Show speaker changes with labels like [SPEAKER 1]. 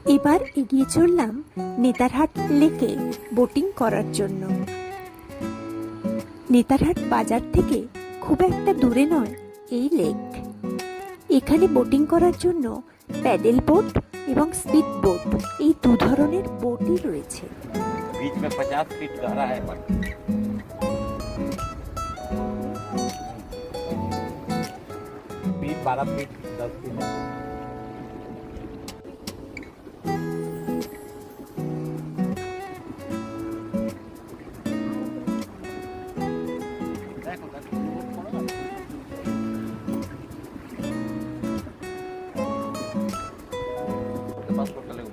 [SPEAKER 1] এবার এগিয়ে চললাম নেতারহাট লেকে বোটিং করার জন্য। নেতারহাট বাজার থেকে খুব একটা দূরে নয় এই লেক। এখানে বোটিং করার জন্য প্যাডেল বোট এবং স্পিড বোট, এই দু ধরনের বোটই রয়েছে।
[SPEAKER 2] बीच में 50 फीट गहरा है पानी। 12 फीट 10 फीट है। देखो, देखो, उसके पास बोट चलेगा।